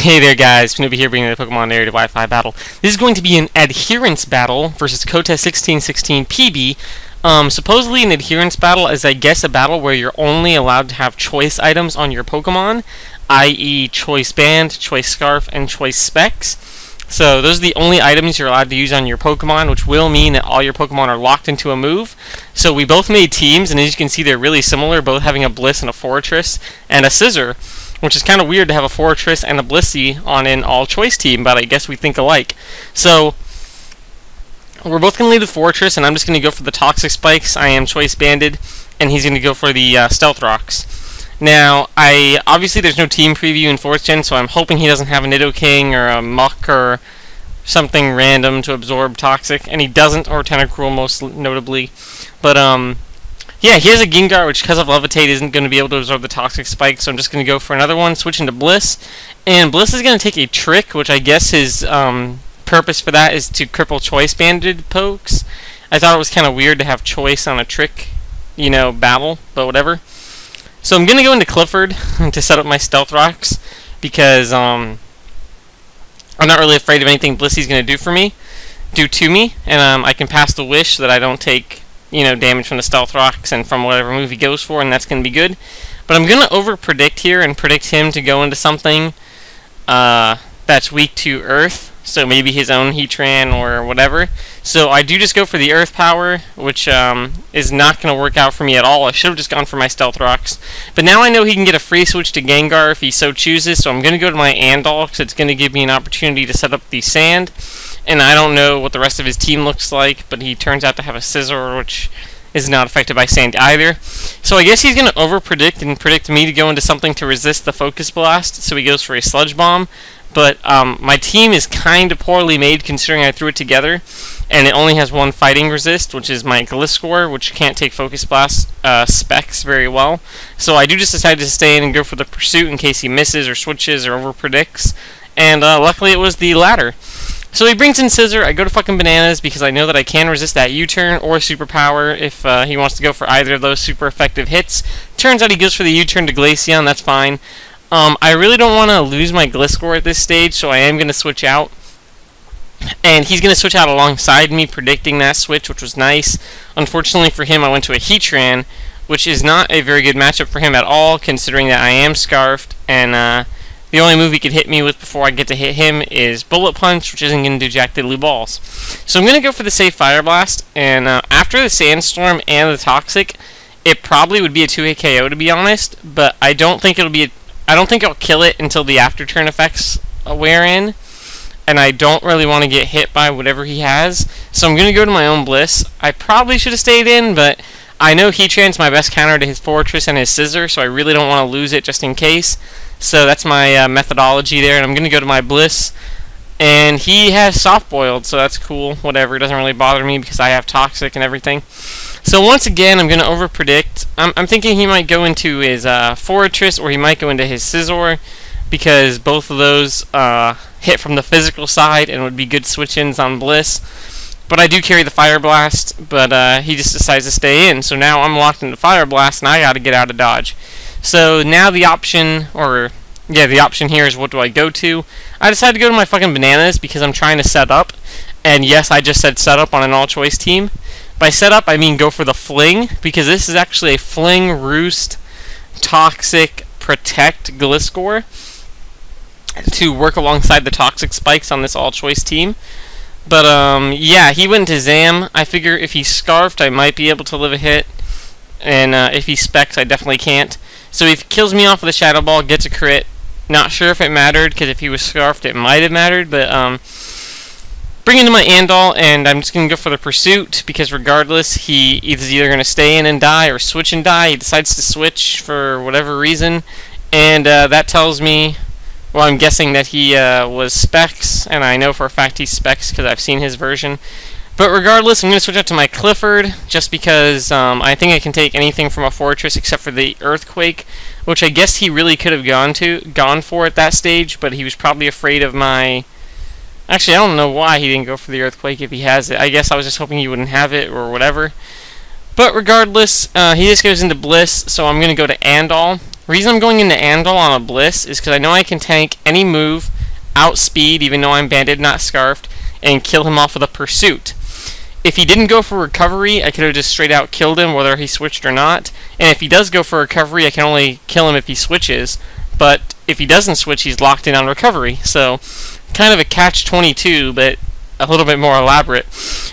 Hey there guys, Noob here bringing the Pokemon Narrated Wi-Fi battle. This is going to be an adherence battle versus Cote1616pb. Supposedly an adherence battle is, I guess, a battle where you're only allowed to have choice items on your Pokemon, i.e. choice band, choice scarf, and choice specs. So those are the only items you're allowed to use on your Pokemon, which will mean that all your Pokemon are locked into a move. So we both made teams, and as you can see they're really similar, both having a Bliss and a Fortress and a Scissor, which is kind of weird to have a Fortress and a Blissey on an all-choice team, but I guess we think alike. So we're both going to lead the Fortress, and I'm just going to go for the Toxic Spikes. I am choice banded, and he's going to go for the Stealth Rocks. Now, obviously there's no team preview in 4th Gen, so I'm hoping he doesn't have a Nidoking or a Muck or something random to absorb Toxic, and he doesn't, or Tentacruel most notably. But, yeah, he has a Gengar, which because of Levitate isn't going to be able to absorb the Toxic Spike, so I'm just going to go for another one, switch into Bliss. And Bliss is going to take a Trick, which I guess his purpose for that is to cripple choice banded pokes. I thought it was kind of weird to have choice on a Trick, you know, battle, but whatever. So I'm going to go into Clifford to set up my Stealth Rocks, because I'm not really afraid of anything Blissy's going to do to me, and I can pass the wish that I don't take, you know, damage from the Stealth Rocks and from whatever move he goes for, and that's going to be good. But I'm going to over-predict here and predict him to go into something that's weak to Earth, so maybe his own Heatran or whatever. So I do just go for the Earth Power, which is not going to work out for me at all. I should have just gone for my Stealth Rocks. But now I know he can get a free switch to Gengar if he so chooses, so I'm going to go to my Andal, because it's going to give me an opportunity to set up the Sand. And I don't know what the rest of his team looks like, but he turns out to have a Scizor, which is not affected by Sand either. So I guess he's going to over-predict and predict me to go into something to resist the Focus Blast, so he goes for a Sludge Bomb. But my team is kind of poorly made considering I threw it together, and it only has one Fighting Resist, which is my Gliscor, which can't take Focus Blast specs very well. So I do just decide to stay in and go for the Pursuit in case he misses or switches or over-predicts, and luckily it was the latter. So he brings in Scissor. I go to fucking Bananas because I know that I can resist that U-turn or Superpower if he wants to go for either of those super effective hits. Turns out he goes for the U-turn to Glaceon, that's fine. I really don't want to lose my Gliscor at this stage, so I am going to switch out. And he's going to switch out alongside me, predicting that switch, which was nice. Unfortunately for him, I went to a Heatran, which is not a very good matchup for him at all, considering that I am Scarfed, and the only move he could hit me with before I get to hit him is Bullet Punch, which isn't going to do jack diddly balls. So I'm going to go for the safe Fire Blast, and after the Sandstorm and the Toxic, it probably would be a 2-hit KO, to be honest, but I don't think I'll kill it until the after turn effects wear in, and I don't really want to get hit by whatever he has, so I'm going to go to my own Bliss. I probably should have stayed in, but I know Heatran's my best counter to his Fortress and his Scissor, so I really don't want to lose it just in case. So that's my methodology there, and I'm going to go to my Bliss. And he has Soft Boiled, so that's cool. Whatever, it doesn't really bother me because I have Toxic and everything. So once again, I'm going to over-predict. I'm thinking he might go into his Fortress, or he might go into his Scizor, because both of those hit from the physical side and would be good switch-ins on Bliss. But I do carry the Fire Blast, but he just decides to stay in. So now I'm locked into Fire Blast, and I got to get out of dodge. So now the option here is what do I go to? I decided to go to my fucking Bananas because I'm trying to set up. And yes, I just said set up on an all-choice team. By set up, I mean go for the Fling, because this is actually a Fling, Roost, Toxic, Protect Gliscor to work alongside the Toxic Spikes on this all-choice team. But, yeah, he went to Zam. I figure if he's Scarfed, I might be able to live a hit. And if he specs, I definitely can't. So he kills me off with a Shadow Ball, gets a crit. Not sure if it mattered, because if he was Scarfed, it might have mattered. But, bring into my Andal, and I'm just going to go for the Pursuit, because regardless, he is either going to stay in and die or switch and die. He decides to switch for whatever reason. And that tells me, well, I'm guessing that he was Specs, and I know for a fact he's Specs because I've seen his version. But regardless, I'm going to switch out to my Clifford, just because I think I can take anything from a Fortress except for the Earthquake, which I guess he really could have gone for at that stage, but he was probably afraid of my... Actually, I don't know why he didn't go for the Earthquake if he has it. I guess I was just hoping he wouldn't have it, or whatever. But regardless, he just goes into Bliss, so I'm going to go to Andal. The reason I'm going into Andal on a Bliss is because I know I can tank any move, outspeed, even though I'm banded, not scarfed, and kill him off with a Pursuit. If he didn't go for recovery, I could have just straight out killed him, whether he switched or not. And if he does go for recovery, I can only kill him if he switches. But if he doesn't switch, he's locked in on recovery. So, kind of a catch-22, but a little bit more elaborate.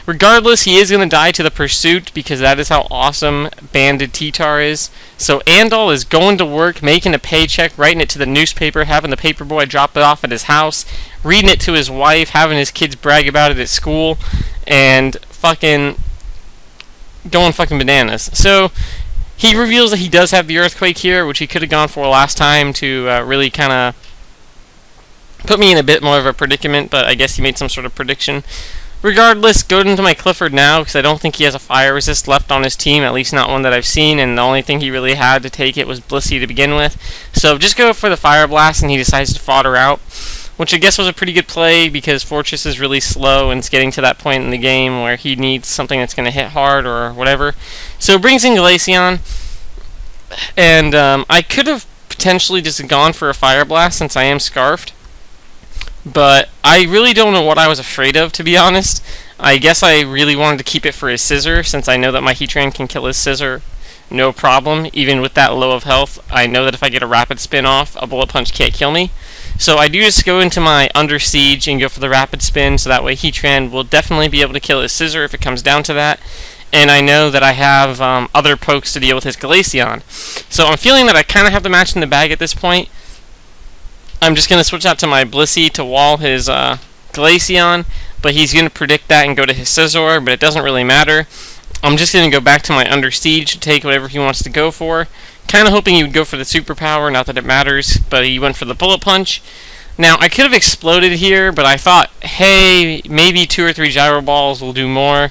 Regardless, he is going to die to the Pursuit because that is how awesome banded T-Tar is. So Andal is going to work, making a paycheck, writing it to the newspaper, having the paperboy drop it off at his house, reading it to his wife, having his kids brag about it at school, and fucking going fucking bananas. So he reveals that he does have the Earthquake here, which he could have gone for last time to really kind of put me in a bit more of a predicament, but I guess he made some sort of prediction. Regardless, go into my Clifford now, because I don't think he has a fire resist left on his team, at least not one that I've seen, and the only thing he really had to take it was Blissey to begin with. So just go for the Fire Blast, and he decides to fodder out, which I guess was a pretty good play, because Fortress is really slow, and it's getting to that point in the game where he needs something that's going to hit hard, or whatever. So it brings in Glaceon, and I could have potentially just gone for a Fire Blast, since I am Scarfed. But I really don't know what I was afraid of, to be honest. I guess I really wanted to keep it for his Scissor, since I know that my Heatran can kill his Scissor no problem, even with that low of health. I know that if I get a Rapid Spin off, a Bullet Punch can't kill me. So I do just go into my Under Siege and go for the Rapid Spin, so that way Heatran will definitely be able to kill his Scissor if it comes down to that. And I know that I have other pokes to deal with his Glaceon. So I'm feeling that I kind of have the match in the bag at this point. I'm just going to switch out to my Blissey to wall his Glaceon, but he's going to predict that and go to his Scizor, but it doesn't really matter. I'm just going to go back to my Under Siege to take whatever he wants to go for. Kind of hoping he would go for the Superpower, not that it matters, but he went for the Bullet Punch. Now, I could have exploded here, but I thought, hey, maybe 2 or 3 Gyro Balls will do more.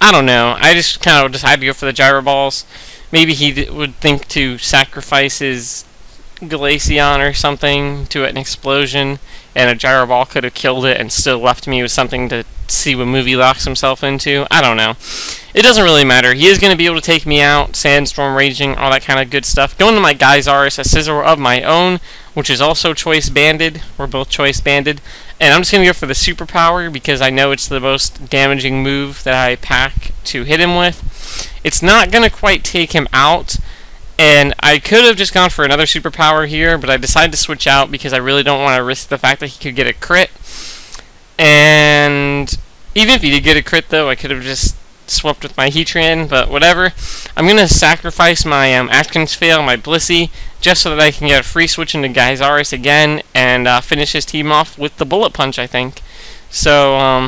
I don't know. I just kind of decided to go for the Gyro Balls. Maybe he would think to sacrifice his Glaceon or something to an explosion, and a Gyro Ball could have killed it and still left me with something to see what move he locks himself into. I don't know. It doesn't really matter. He is going to be able to take me out, Sandstorm Raging, all that kind of good stuff. Going to my Geysaris, a Scizor of my own, which is also choice banded. We're both choice banded. And I'm just going to go for the Superpower because I know it's the most damaging move that I pack to hit him with. It's not going to quite take him out, and I could have just gone for another Superpower here, but I decided to switch out because I really don't want to risk the fact that he could get a crit. And even if he did get a crit, though, I could have just swapped with my Heatran, but whatever. I'm going to sacrifice my Atkins Fail, my Blissey, just so that I can get a free switch into Geysaris again and finish his team off with the Bullet Punch, I think. So,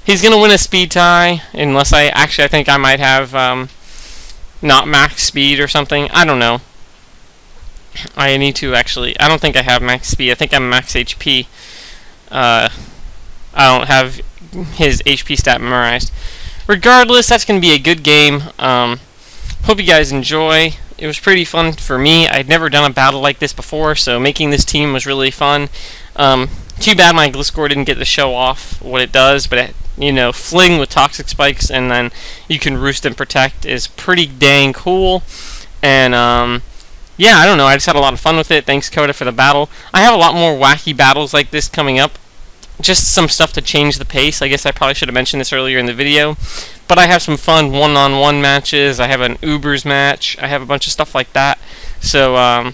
he's going to win a speed tie, unless I think I might have not max speed or something. I don't know. I need to actually. I don't think I have max speed. I think I'm max HP. I don't have his HP stat memorized. Regardless, that's going to be a good game. Hope you guys enjoy. It was pretty fun for me. I'd never done a battle like this before, so making this team was really fun. Too bad my Gliscor didn't get to show off what it does, but you know, Fling with Toxic Spikes and then you can Roost and Protect is pretty dang cool. And yeah, I don't know, I just had a lot of fun with it. Thanks, Coda, for the battle. I have a lot more wacky battles like this coming up. Just some stuff to change the pace. I guess I probably should have mentioned this earlier in the video. But I have some fun one-on-one matches. I have an Ubers match. I have a bunch of stuff like that. So,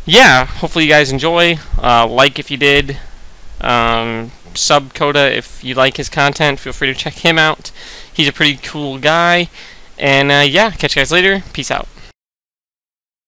yeah, hopefully you guys enjoy. Like if you did. Sub Coda if you like his content. Feel free to check him out. He's a pretty cool guy. And, yeah, catch you guys later. Peace out.